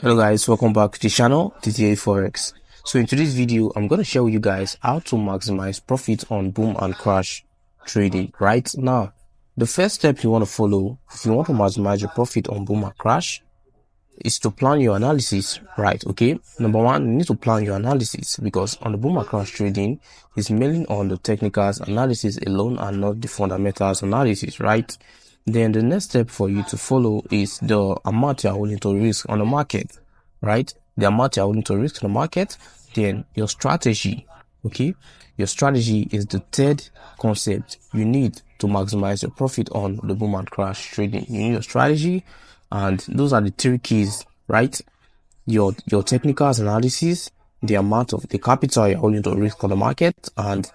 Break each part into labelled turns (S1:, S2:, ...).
S1: Hello guys, welcome back to the channel TTA Forex. So in today's video, I'm going to share with you guys how to maximize profit on boom and crash trading. Right now, the first step you want to follow if you want to maximize your profit on boom and crash is to plan your analysis. Right, okay? Number one, you need to plan your analysis because on the boom and crash trading is mainly on the technicals analysis alone and not the fundamentals analysis, right? Then the next step for you to follow is the amount you are willing to risk on the market, right? The amount you are willing to risk on the market. Then your strategy, okay? Your strategy is the third concept you need to maximize your profit on the boom and crash trading. You need your strategy, and those are the three keys, right? Your technicals analysis, the amount of the capital you're willing to risk on the market, and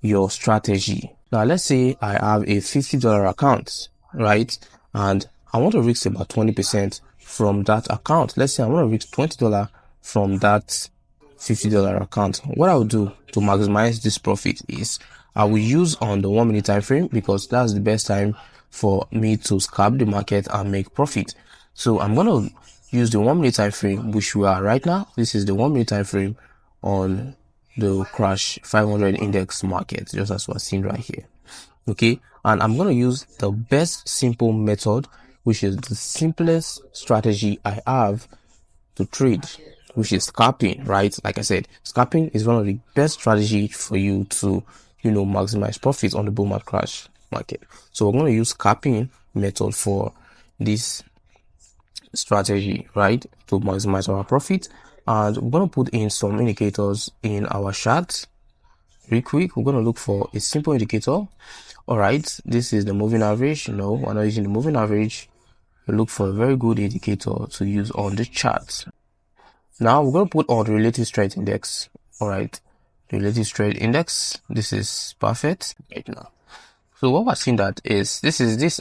S1: your strategy. Now let's say I have a $50 account, right? And I want to risk about 20% from that account. Let's say I want to risk $20 from that $50 account. What I will do to maximize this profit is I will use on the 1 minute time frame because that's the best time for me to scalp the market and make profit. So I'm going to use the 1 minute time frame, which we are right now. This is the 1 minute time frame on the crash 500 index market, just as we're seeing right here. Okay, and I'm going to use the best simple method, which is the simplest strategy I have to trade, which is scalping, right? Like I said, scalping is one of the best strategy for you to, maximize profits on the boom and crash market. So we're going to use scalping method for this strategy, right, to maximize our profit. And we're going to put in some indicators in our chart real quick. We're going to look for a simple indicator. All right, this is the moving average. No, we're not using the moving average. We look for a very good indicator to use on the chart. Now we're going to put on the relative strength index. All right, the relative strength index. This is perfect right now. So what we're seeing that is this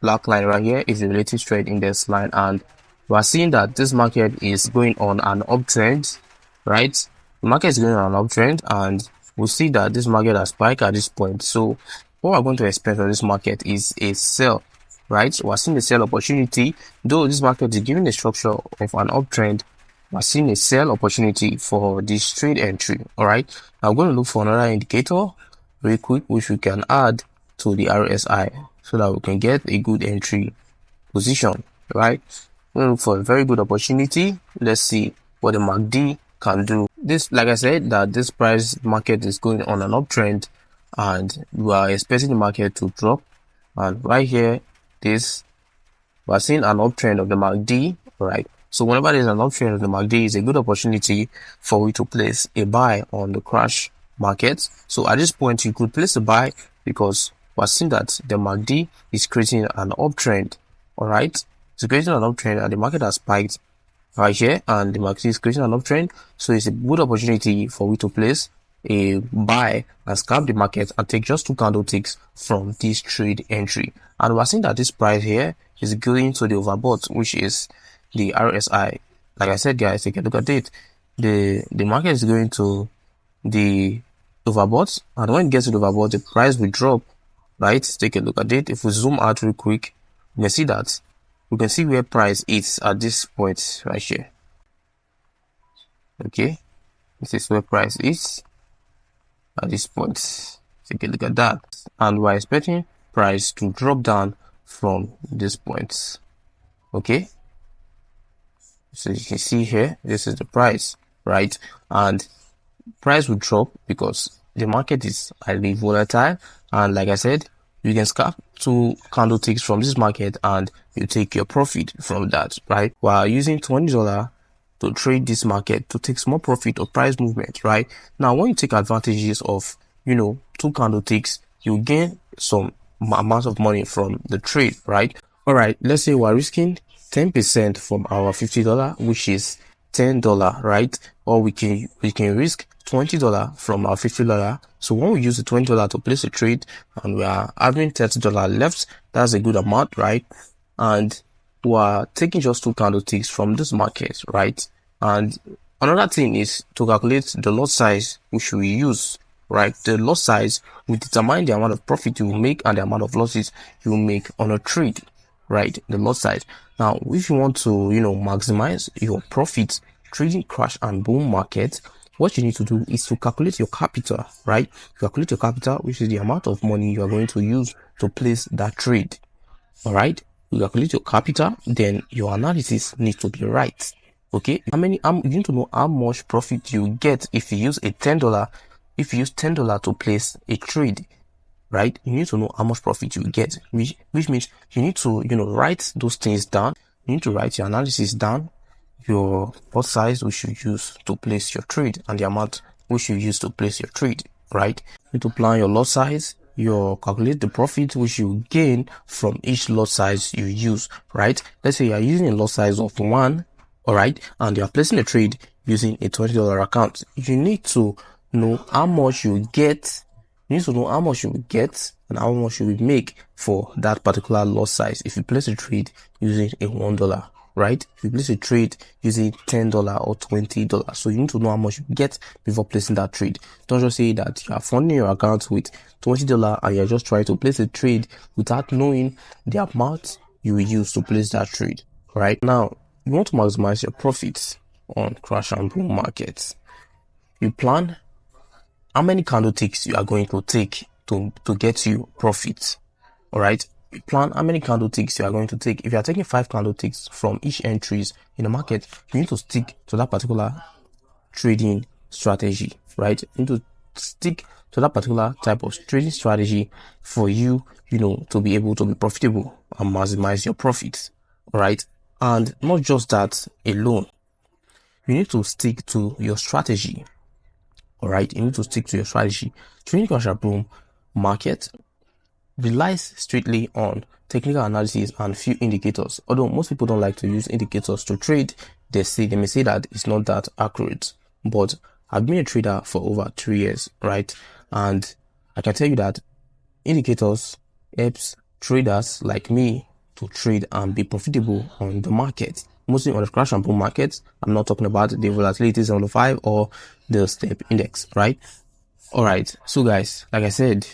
S1: black line right here is the relative strength index line, and we're seeing that this market is going on an uptrend, right? The market is going on an uptrend, and we see that this market has spiked at this point. So what we're going to expect from this market is a sell, right? We're seeing a sell opportunity. Though this market is giving a structure of an uptrend, we're seeing a sell opportunity for this trade entry. All right, now I'm going to look for another indicator very quick, which we can add to the RSI so that we can get a good entry position, right? We're going to look for a very good opportunity. Let's see what the MACD can do. This, like I said, that this price market is going on an uptrend, and we are expecting the market to drop. And right here, we're seeing an uptrend of the MACD, right? So whenever there's an uptrend of the MACD, it's a good opportunity for you to place a buy on the crash market. So at this point, you could place a buy because we're seeing that the MACD is creating an uptrend. All right, it's creating an uptrend, and the market has spiked right here, and the MACD is creating an uptrend. So it's a good opportunity for you to place a buy and scalp the market and take just 2 candlesticks from this trade entry. And we're seeing that this price here is going to the overbought, which is the RSI. Like I said, guys, take a look at it. The market is going to the overbought, and when it gets to the overbought, the price will drop, right? Take a look at it. If we zoom out real quick, you can see that we can see where price is at this point right here. Okay, this is where price is at this point. Take a look at that, and we're expecting price to drop down from this point. Okay, so you can see here, this is the price, right? And price will drop because the market is highly volatile, and like I said, you can scalp 2 candlesticks from this market and you take your profit from that, right? While using $20 to trade this market to take small profit of price movement, right? Now when you take advantages of 2 candlesticks, you gain some amount of money from the trade, right? All right, let's say we're risking 10% from our $50, which is $10, right? Or we can risk $20 from our $50. So when we use the $20 to place a trade and we are having $30 left, that's a good amount, right? And we are taking just 2 candlesticks from this market, right? And another thing is to calculate the lot size which we use, right? The lot size will determine the amount of profit you will make and the amount of losses you will make on a trade, right? The lot size. Now, if you want to, maximize your profits trading crash and boom market, what you need to do is to calculate your capital, right? Calculate your capital, which is the amount of money you are going to use to place that trade. All right. You calculate your capital, then your analysis needs to be right. Okay. You need to know how much profit you get if you use if you use $10 to place a trade, right? You need to know how much profit you get, which means you need to, write those things down. You need to write your analysis down, your lot size which you use to place your trade, and the amount which you use to place your trade, right? You need to plan your lot size, you calculate the profit which you gain from each lot size you use, right? Let's say you are using a lot size of 1, all right, and you are placing a trade using a $20 account. You need to know how much you get. You need to know how much you will get and how much you will make for that particular lot size if you place a trade using a $1, right? If you place a trade using $10 or $20, so you need to know how much you get before placing that trade. Don't just say that you are funding your account with $20 and you're just trying to place a trade without knowing the amount you will use to place that trade, right? Now, you want to maximize your profits on crash and boom markets. You plan how many candle ticks you are going to take to get you profits. All right. You plan how many candle ticks you are going to take. If you are taking 5 candle ticks from each entries in the market, you need to stick to that particular trading strategy, right? You need to stick to that particular type of trading strategy for you, to be able to be profitable and maximize your profits. All right. And not just that alone, you need to stick to your strategy. All right, you need to stick to your strategy. Trading crash and boom market relies strictly on technical analysis and few indicators. Although most people don't like to use indicators to trade, they may say that it's not that accurate. But I've been a trader for over 3 years, right? And I can tell you that indicators helps traders like me to trade and be profitable on the market. Mostly on the crash and boom markets. I'm not talking about the volatility 75 or the step index, right? All right. So guys, like I said,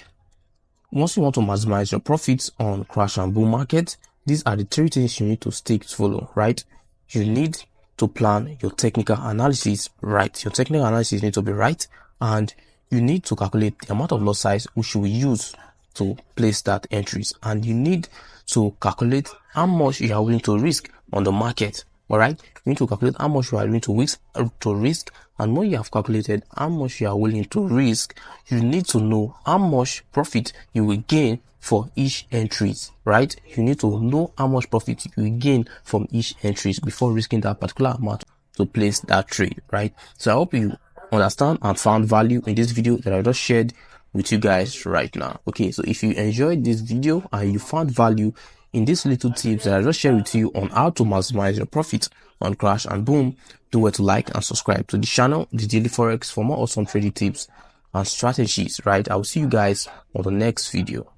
S1: once you want to maximize your profits on crash and boom market, these are the 3 things you need to stick to follow, right? You need to plan your technical analysis right. Your technical analysis needs to be right, and you need to calculate the amount of lot size which you will use to place that entries, and you need to calculate how much you are willing to risk on the market. All right, you need to calculate how much you are willing to risk, and when you have calculated how much you are willing to risk, you need to know how much profit you will gain for each entries, right? You need to know how much profit you will gain from each entries before risking that particular amount to place that trade, right? So I hope you understand and found value in this video that I just shared with you guys right now. Okay, so if you enjoyed this video and you found value in these little tips that I just shared with you on how to maximize your profit on crash and boom, do well to like and subscribe to the channel, The Daily Forex, for more awesome trading tips and strategies, right? I will see you guys on the next video.